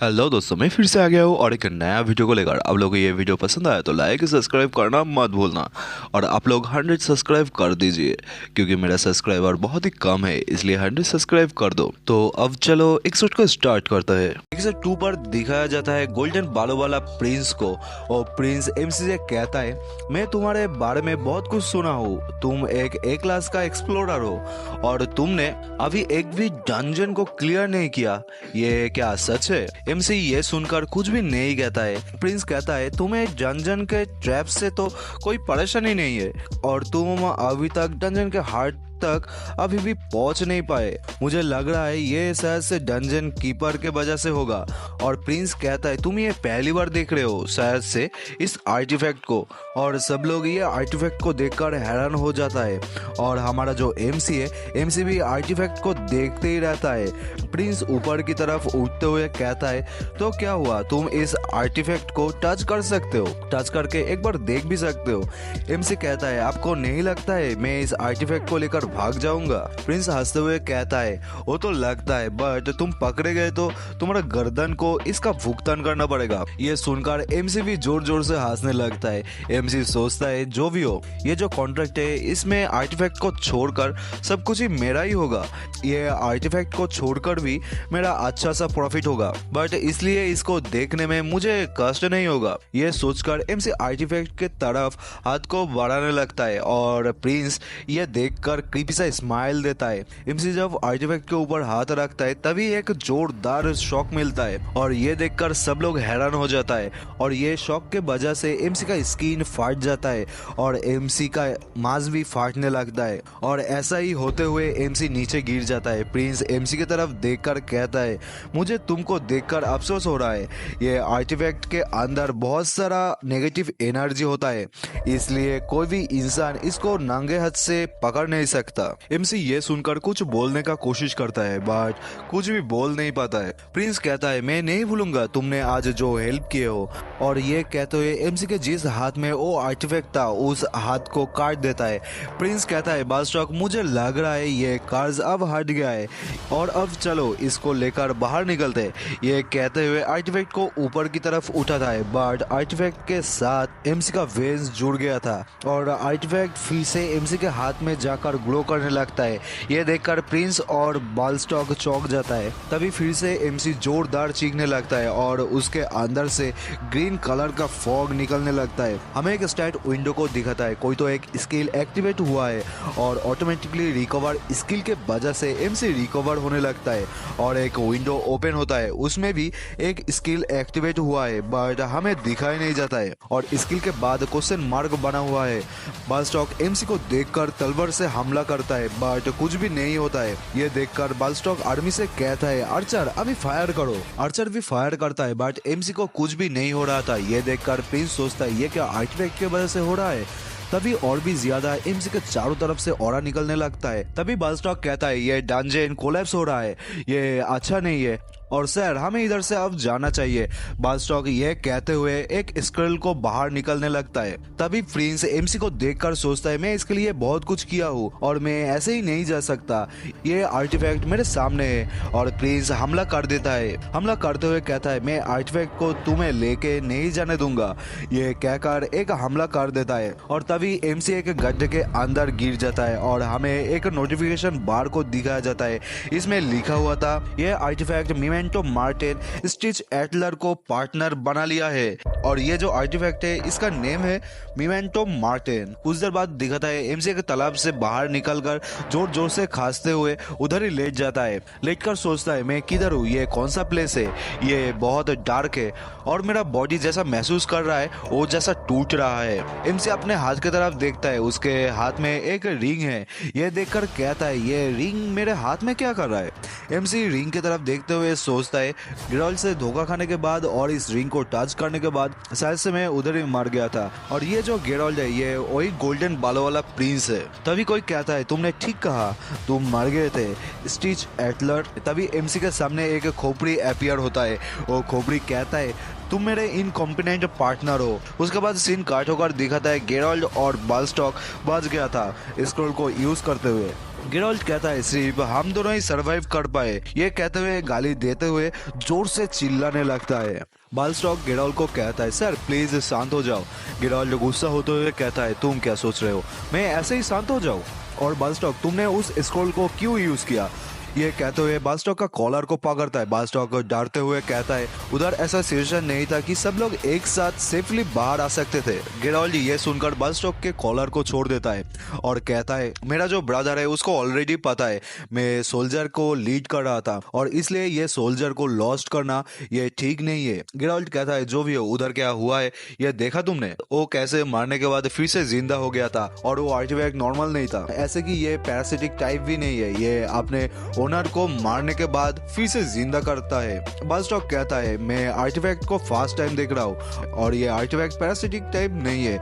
Hello दोस्तों, मैं फिर से आ गया हूँ और एक नया वीडियो को लेकर। आप लोगों को ये वीडियो पसंद आया तो लाइक सब्सक्राइब करना मत भूलना। और आप लोग 100 सब्सक्राइब कर दीजिए, क्योंकि मेरा सब्सक्राइबर बहुत ही कम है, इसलिए 100 सब्सक्राइब कर दो। तो अब चलो एपिसोड को स्टार्ट करते हैं। एपिसोड 2 पर दिखाया जाता है गोल्डन बालों वाला प्रिंस को, और प्रिंस एमसी से कहता है, मैं तुम्हारे बारे में बहुत कुछ सुना हूँ। तुम एक ए क्लास का एक्सप्लोरर हो और तुमने अभी एक भी डंजन को क्लियर नहीं किया। ये क्या सच है? एमसी ये सुनकर कुछ भी नहीं कहता है। प्रिंस कहता है, तुम्हें डंजन के ट्रैप से तो कोई परेशानी नहीं है और तुम अभी तक डंजन के हार्ट तक अभी भी पहुंच नहीं पाए। मुझे लग रहा है ये शायद से डंजन कीपर के वजह से होगा। और प्रिंस कहता है, तुम ये पहली बार देख रहे हो शायद से इस आर्टिफैक्ट को। और सब लोग ये आर्टिफैक्ट को देखकर हैरान हो जाता है और हमारा जो एमसी है, एमसी भी आर्टिफैक्ट को देखते ही रहता है। प्रिंस ऊपर की तरफ उठते हुए कहता है, तो क्या हुआ, तुम इस आर्टिफैक्ट को टच कर सकते हो, टच करके एक बार देख भी सकते हो। एमसी कहता है, आपको नहीं लगता है मैं इस आर्टिफैक्ट को लेकर भाग जाऊंगा? प्रिंस हंसते हुए कहता है, वो तो लगता है, बट तुम पकड़े गए तो तुम्हारा गर्दन को इसका भुगतान करना पड़ेगा। ये सुनकर एमसी भी जोर जोर से हंसने लगता है। एमसी सोचता है, जो भी हो, ये जो कॉन्ट्रैक्ट है इसमें आर्टिफैक्ट को छोड़कर सब कुछ ही मेरा ही होगा। ये आर्टिफैक्ट को छोड़कर भी मेरा अच्छा सा प्रॉफिट होगा, बट इसलिए इसको देखने में मुझे कष्ट नहीं होगा। ये सोचकर एमसी आर्टिफैक्ट के तरफ हाथ को बढ़ाने लगता है और प्रिंस ये देखकर क्रीपी सा स्माइल देता है। एमसी जब आर्टिफैक्ट के ऊपर हाथ रखता है तभी एक जोरदार शॉक मिलता है और ये देखकर सब लोग हैरान हो जाता है। और ये शॉक के वजह से एमसी का स्किन फाट जाता है और एमसी का मांस भी फाटने लगता है। और ऐसा ही होते हुए एमसी नीचे गिर जाता है। प्रिंस एमसी की तरफ देखकर कहता है, मुझे तुमको देखकर अफसोस हो रहा है। ये आर्टिफैक्ट के अंदर बहुत सारा नेगेटिव एनर्जी होता है, इसलिए कोई भी इंसान इसको नंगे हाथ से पकड़ नहीं सकता। एमसी ये सुनकर कुछ बोलने का कोशिश करता है, बट कुछ भी बोल नहीं पाता है। प्रिंस कहता है, मैं नहीं भूलूंगा तुमने आज जो हेल्प किए हो। और ये कहते हुए एमसी के जिस हाथ में वो आर्टिफैक्ट था उस हाथ को काट देता है। प्रिंस कहता है, बालस्टॉक, मुझे लग रहा है ये कर्ज अब हट गया है और अब चलो इसको लेकर बाहर निकलते। ये कहते हुए आर्टिफैक्ट को ऊपर की तरफ उठाता है, बट आर्टिफैक्ट के साथ एमसी का वेन्स जुड़ गया था और आर्टिफैक्ट फिर से एमसी के हाथ में जाकर ग्लो करने लगता है। ये देखकर प्रिंस और बालस्टॉक चौंक जाता है। तभी फिर से एमसी जोरदार चीखने लगता है और उसके अंदर से ग्रीन कलर का फॉग निकलने लगता है। हमें एक स्टैट विंडो को दिखाता है, कोई तो एक स्किल एक्टिवेट हुआ है और ऑटोमेटिकली रिकवर स्किल के वजह से एमसी रिकवर होने लगता है। और एक विंडो ओपन होता है, उसमें भी एक स्किल एक्टिवेट हुआ है, बट हमें दिखाई नहीं जाता है और स्किल के बाद क्वेश्चन मार्क बना हुआ है। बालस्टॉक एमसी को देखकर तलवार से हमला करता है, बट कुछ भी नहीं होता है। ये देखकर बालस्टॉक आर्मी से कहता है, आर्चर अभी फायर करो। आर्चर भी फायर करता है, बट एमसी को कुछ भी नहीं हो रहा था। ये देखकर प्रिंस सोचता है, ये क्या आर्टिफैक्ट की वजह से हो रहा है? तभी और भी ज्यादा एमसी के चारों तरफ से ऑरा निकलने लगता है। तभी बालस्टॉक कहता है, ये डंजन कोलैप्स हो रहा है, ये अच्छा नहीं है और सर हमें इधर से अब जाना चाहिए। बालस्टॉक ये कहते हुए एक स्क्रल को बाहर निकलने लगता है। तभी प्रिंस एमसी को देखकर सोचता है, मैं इसके लिए बहुत कुछ किया हूँ और मैं ऐसे ही नहीं जा सकता, ये आर्टिफैक्ट मेरे सामने है। और प्रिंस हमला कर देता है। हमला करते हुए कहता है, मैं आर्टिफैक्ट को तुम्हें लेके नहीं जाने दूंगा। ये कहकर एक हमला कर देता है और तभी एमसी एक गड्ढे के अंदर गिर जाता है और हमें एक नोटिफिकेशन बार को दिखाया जाता है। इसमें लिखा हुआ था, यह आर्टिफैक्ट मिमेंटो मार्टिन स्टिच एटलर को पार्टनर बना लिया है। और ये जो आर्टिफैक्ट है इसका नेम है मिमेंटो मार्टिन। कुछ देर बाद दिखाता है, एमसी के तालाब से बाहर निकलकर जोर जोर से खांसते हुए उधर ही लेट जाता है। लेटकर सोचता है, मैं किधर हूँ, ये कौन सा प्लेस है? ये बहुत डार्क है और मेरा बॉडी जैसा महसूस कर रहा है वो जैसा टूट रहा है। एमसी अपने हाथ की तरफ देखता है, उसके हाथ में एक रिंग है। ये देखकर कहता है, ये रिंग मेरे हाथ में क्या कर रहा है? एमसी रिंग की तरफ देखते हुए सोचता है, गेराल्ट से धोखा खाने के बाद और इस रिंग को टच करने के बाद शायद से मैं उधर ही मर गया था और ये जो गेराल्ट है ये वही गोल्डन बालों वाला प्रिंस है। तभी कोई कहता है, तुमने ठीक कहा, तुम मर गए थे स्टिच एटलर। तभी एमसी के सामने एक खोपड़ी अपीयर होता है। वो खोपड़ी कहता है, तुम मेरे इनकॉम्पिटेंट पार्टनर हो। उसके बाद सीन काट होकर दिखाता है, गेराल्ट और बालस्टॉक बच गया था स्क्रॉल को यूज करते हुए। गेराल्ट कहता है सिर्फ हम दोनों ही सरवाइव कर पाए। ये कहते हुए गाली देते हुए जोर से चिल्लाने लगता है। बालस्टॉक गेराल्ट को कहता है सर प्लीज शांत हो जाओ। गेराल्ट गुस्सा होते हुए कहता है तुम क्या सोच रहे हो मैं ऐसे ही शांत हो जाऊं? और बालस्टॉक तुमने उस स्क्रॉल को क्यों यूज किया? ये कहते हुए बालस्टॉक का कॉलर को पकड़ता है। बालस्टॉक डरते हुए कहता है उधर ऐसा सिचुएशन नहीं था कि सब लोग एक साथ सेफली बाहर आ सकते थे। गेराल्ट ये सुनकर बालस्टॉक के कॉलर को छोड़ देता है और कहता है मेरा जो ब्रदर है उसको ऑलरेडी पता है मैं सोल्जर को लीड कर रहा था और इसलिए ये सोल्जर को लॉस्ट करना ये ठीक नहीं है। गेराल्ट कहता है जो भी हो उधर क्या हुआ है ये देखा तुमने? वो कैसे मारने के बाद फिर से जिंदा हो गया था और वो आर्टिफैक्ट नॉर्मल नहीं था। ऐसे कि ये पैरासिटिक टाइप भी नहीं है, ये अपने ओनर को मारने के बाद फिर से जिंदा करता है। बालस्टॉक कहता है मैं आर्टिफैक्ट को फर्स्ट टाइम देख रहा हूँ और ये आर्टिफैक्ट पैरासिटिक टाइप नहीं है,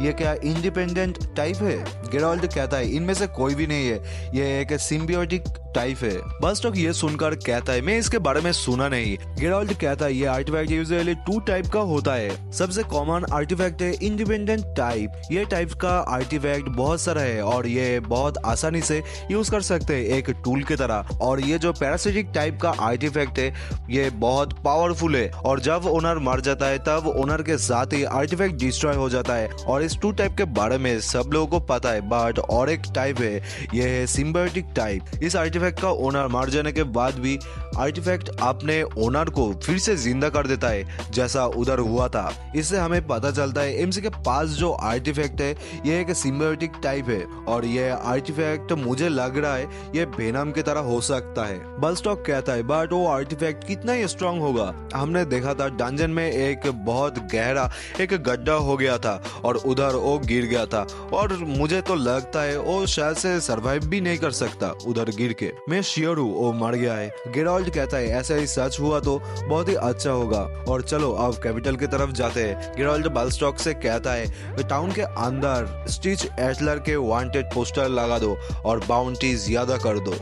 ये क्या इंडिपेंडेंट टाइप है? गेराल्ट कहता है इनमें से कोई भी नहीं है, ये एक सिम्बियोटिक टाइप है। बालस्टॉक ये सुनकर कहता है मैं इसके बारे में सुना नहीं। गेराल्ट कहता है ये आर्टिफैक्ट यूजुअली 2 टाइप का होता है। सबसे कॉमन आर्टिफैक्ट है इंडिपेंडेंट टाइप। ये टाइप का आर्टिफैक्ट बहुत सारा है और ये बहुत आसानी से यूज कर सकते हैं एक टूल की तरह। और ये जो पैरासिटिक टाइप का आर्टिफैक्ट है ये बहुत पावरफुल है और जब ओनर मर जाता है तब ओनर के साथ ही आर्टिफैक्ट डिस्ट्रॉय हो जाता है। और इस 2 टाइप के बारे में सब लोगों को पता है। बट और एक टाइप है, ये है सिम्बायोटिक टाइप। इस आर्टिफैक्ट का ओनर मर जाने के बाद भी आर्टिफैक्ट अपने ओनर को फिर से जिंदा कर देता है जैसा उधर हुआ था। इससे हमें पता चलता है एमसी के पास जो आर्टिफैक्ट है ये एक सिम्बायोटिक टाइप है और ये आर्टिफैक्ट मुझे लग रहा है ये वेनम की तरह हो सकता है। बालस्टॉक कहता है बट वो आर्टिफैक्ट कितना ही स्ट्रांग होगा? हमने देखा था डंजन में एक बहुत गहरा एक गड्ढा हो गया था और उधर वो गिर गया था और मुझे तो लगता है वो शायद से सरवाइव भी नहीं कर सकता उधर गिर के। मैं श्योर हूँ वो मर गया है। गेराल्ट कहता है ऐसा ही सच हुआ तो बहुत ही अच्छा होगा। और चलो अब कैपिटल की तरफ जाते हैं। गेराल्ट बालस्टॉक से कहता है टाउन के अंदर स्टिच एटलर के वांटेड पोस्टर लगा दो और बाउंटी ज्यादा कर दो।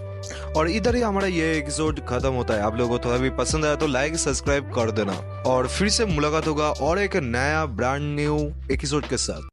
और इधर ही हमारा ये एपिसोड खत्म होता है। आप लोगों को थोड़ा भी पसंद आया तो लाइक सब्सक्राइब कर देना और फिर से मुलाकात होगा और एक नया ब्रांड न्यू एपिसोड के साथ।